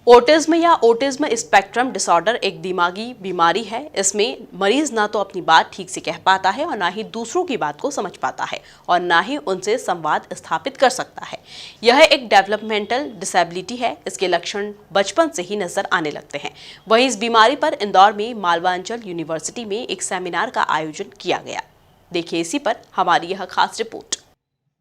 ओटिज्म या ओटिज्म spectrum disorder एक दिमागी बीमारी है। इसमें मरीज ना तो अपनी बात ठीक से कह पाता है और ना ही दूसरों की बात को समझ पाता है और ना ही उनसे संवाद स्थापित कर सकता है। यह एक डेवलपमेंटल डिसेबिलिटी है। इसके लक्षण बचपन से ही नजर आने लगते हैं। वहीं इस बीमारी पर इंदौर में मालवांचल यूनिवर्सिटी में एक सेमिनार का आयोजन किया गया। देखिए इसी पर हमारी यह खास रिपोर्ट।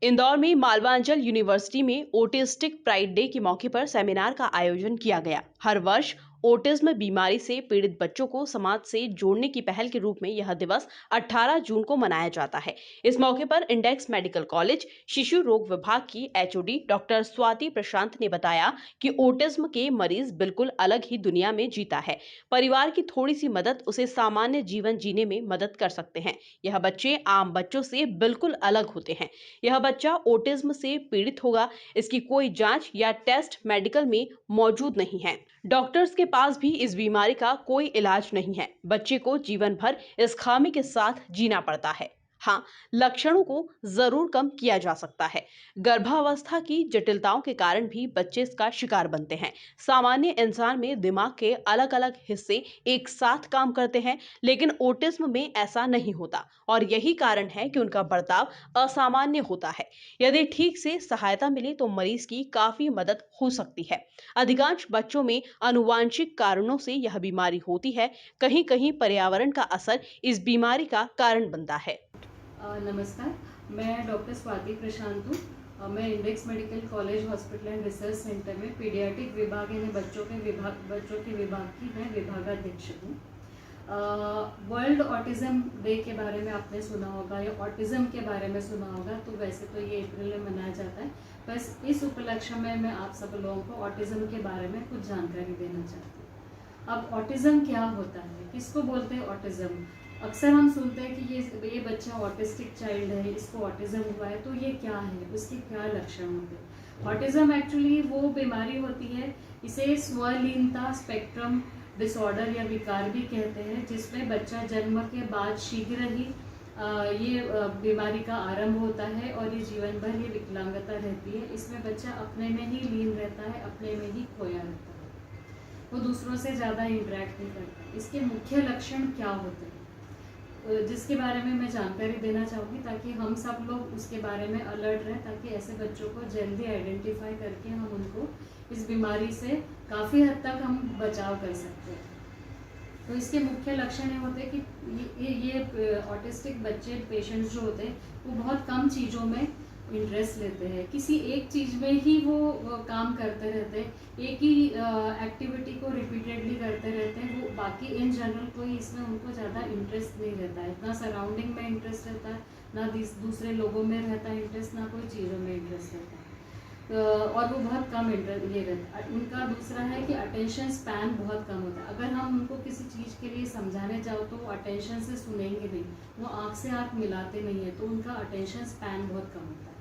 इंदौर में मालवांचल यूनिवर्सिटी में ओटिस्टिक प्राइड डे के मौके पर सेमिनार का आयोजन किया गया। हर वर्ष ओटिज्म बीमारी से पीड़ित बच्चों को समाज से जोड़ने की पहल के रूप में यह दिवस 18 जून को मनाया जाता है। इस मौके पर इंडेक्स मेडिकल कॉलेज शिशु रोग विभाग की एचओडी डॉक्टर स्वाति प्रशांत ने बताया कि ओटिज्म के मरीज बिल्कुल अलग ही दुनिया में जीता है। परिवार की थोड़ी सी मदद उसे सामान्य जीवन जीने में मदद कर सकते हैं। यह बच्चे आम बच्चों से बिल्कुल अलग होते हैं। यह बच्चा ओटिज्म से पीड़ित होगा, इसकी कोई जांच या टेस्ट मेडिकल में मौजूद नहीं है। डॉक्टर्स के पास भी इस बीमारी का कोई इलाज नहीं है। बच्चे को जीवन भर इस खामी के साथ जीना पड़ता है। हाँ, लक्षणों को जरूर कम किया जा सकता है। गर्भावस्था की जटिलताओं के कारण भी बच्चे इसका शिकार बनते हैं। सामान्य इंसान में दिमाग के अलग अलग हिस्से एक साथ काम करते हैं, लेकिन ओटिज्म में ऐसा नहीं होता और यही कारण है कि उनका बर्ताव असामान्य होता है। यदि ठीक से सहायता मिले तो मरीज की काफी मदद हो सकती है। अधिकांश बच्चों में आनुवांशिक कारणों से यह बीमारी होती है। कहीं कहीं पर्यावरण का असर इस बीमारी का कारण बनता है। नमस्कार, मैं डॉक्टर स्वाति प्रशांत हूँ। मैं index medical college hospital and research centre में पीडियाट्रिक विभाग यानी बच्चों के विभाग की मैं विभागाध्यक्ष हूँ। वर्ल्ड ऑटिज्म डे के बारे में आपने सुना होगा या ऑटिज्म के बारे में सुना होगा, तो वैसे तो ये अप्रैल में मनाया जाता है। बस इस उपलक्ष्य में मैं आप सब लोगों को ऑटिज्म के बारे में कुछ जानकारी देना चाहती हूँ। अब ऑटिज्म क्या होता है, किसको बोलते हैं ऑटिज्म? अक्सर हम सुनते हैं कि ये बच्चा ऑटिस्टिक चाइल्ड है, इसको ऑटिज्म हुआ है, तो ये क्या है, उसके क्या लक्षण होते हैं? ऑटिज्म एक्चुअली वो बीमारी होती है, इसे स्वलीनता स्पेक्ट्रम डिसऑर्डर या विकार भी कहते हैं, जिसमें बच्चा जन्म के बाद शीघ्र ही ये बीमारी का आरंभ होता है और ये जीवन भर ये विकलांगता रहती है। इसमें बच्चा अपने में ही लीन रहता है, अपने में ही खोया रहता है, वो दूसरों से ज़्यादा इंटरेक्ट नहीं करता। इसके मुख्य लक्षण क्या होते हैं, जिसके बारे में मैं जानकारी देना चाहूँगी, ताकि हम सब लोग उसके बारे में अलर्ट रहें, ताकि ऐसे बच्चों को जल्दी आइडेंटिफाई करके हम उनको इस बीमारी से काफ़ी हद तक हम बचाव कर सकते हैं। तो इसके मुख्य लक्षण ये होते हैं कि ये ऑटिस्टिक बच्चे पेशेंट्स जो होते हैं वो बहुत कम चीज़ों में इंटरेस्ट लेते हैं, किसी एक चीज़ में ही वो काम करते रहते हैं, एक ही एक्टिविटी को रिपीटेडली करते रहते हैं। वो बाकी इन जनरल कोई इसमें उनको ज़्यादा इंटरेस्ट नहीं रहता है, ना सराउंडिंग में इंटरेस्ट रहता है, ना दूसरे लोगों में रहता है इंटरेस्ट, ना कोई चीज़ों में इंटरेस्ट रहता है। और वो बहुत कम इंटरेस्ट ये रहता है। उनका दूसरा है कि अटेंशन स्पैन बहुत कम होता है। अगर हम उनको किसी चीज़ के लिए समझाने जाओ तो वो अटेंशन से सुनेंगे नहीं, वो आँख से आँख मिलाते नहीं है, तो उनका अटेंशन स्पैन बहुत कम होता है।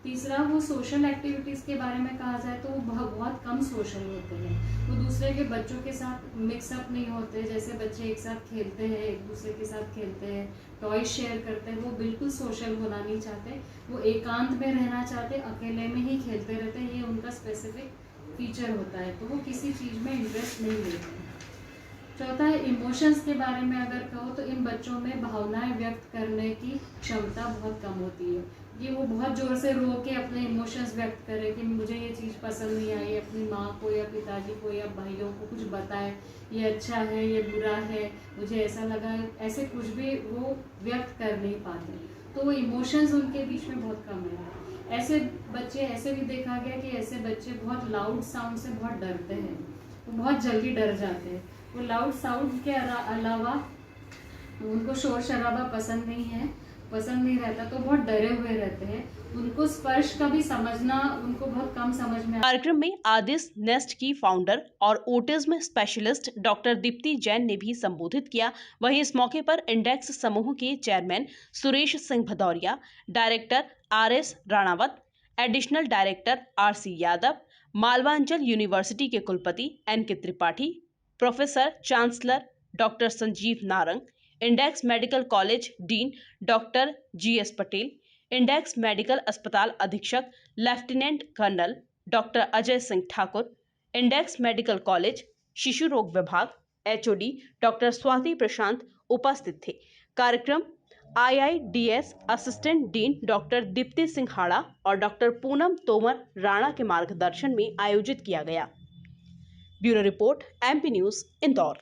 तीसरा, वो सोशल एक्टिविटीज़ के बारे में कहा जाए तो वो बहुत कम सोशल होते हैं, वो दूसरे के बच्चों के साथ मिक्सअप नहीं होते। जैसे बच्चे एक साथ खेलते हैं, एक दूसरे के साथ खेलते हैं, टॉय शेयर करते हैं, वो बिल्कुल सोशल होना नहीं चाहते, वो एकांत में रहना चाहते, अकेले में ही खेलते रहते हैं। ये उनका स्पेसिफिक फीचर होता है, तो वो किसी चीज़ में इंटरेस्ट नहीं लेते हैं। चौथा है इमोशंस के बारे में अगर कहो तो इन बच्चों में भावनाएं व्यक्त करने की क्षमता बहुत कम होती है, कि वो बहुत ज़ोर से रो के अपने इमोशंस व्यक्त करें कि मुझे ये चीज़ पसंद नहीं आई, अपनी माँ को या पिताजी को या भाइयों को कुछ बताए, ये अच्छा है, ये बुरा है, मुझे ऐसा लगा, ऐसे कुछ भी वो व्यक्त कर नहीं पाते। तो वो इमोशंस उनके बीच में बहुत कम है। ऐसे बच्चे, ऐसे भी देखा गया कि ऐसे बच्चे बहुत लाउड साउंड से बहुत डरते हैं, वो बहुत जल्दी डर जाते हैं। वो लाउड साउंड के अलावा उनको शोर शराबा पसंद नहीं रहता, तो बहुत डरे हुए रहते हैं। उनको स्पर्श का भी समझना उनको बहुत कम समझ में। कार्यक्रम में आदिस नेस्ट की फाउंडर और ओटिज्म स्पेशलिस्ट डॉक्टर दीप्ति जैन ने भी संबोधित किया। वहीं इस मौके पर इंडेक्स समूह के chairman Suresh Singh Bhadauria, director RS Ranawat, additional director RC Yadav, Malwanchal university के कुलपति NK Tripathi, professor chancellor doctor Sanjeev Narang, index medical college dean doctor GS Patel, index medical अस्पताल अधीक्षक lieutenant colonel doctor Ajay Singh Thakur, index medical college शिशु रोग विभाग HOD डॉक्टर स्वाति प्रशांत उपस्थित थे। कार्यक्रम IIDS assistant dean doctor Deepti सिंघाड़ा और डॉक्टर पूनम तोमर राणा के मार्गदर्शन में आयोजित किया गया। Bureau report MP news Indore.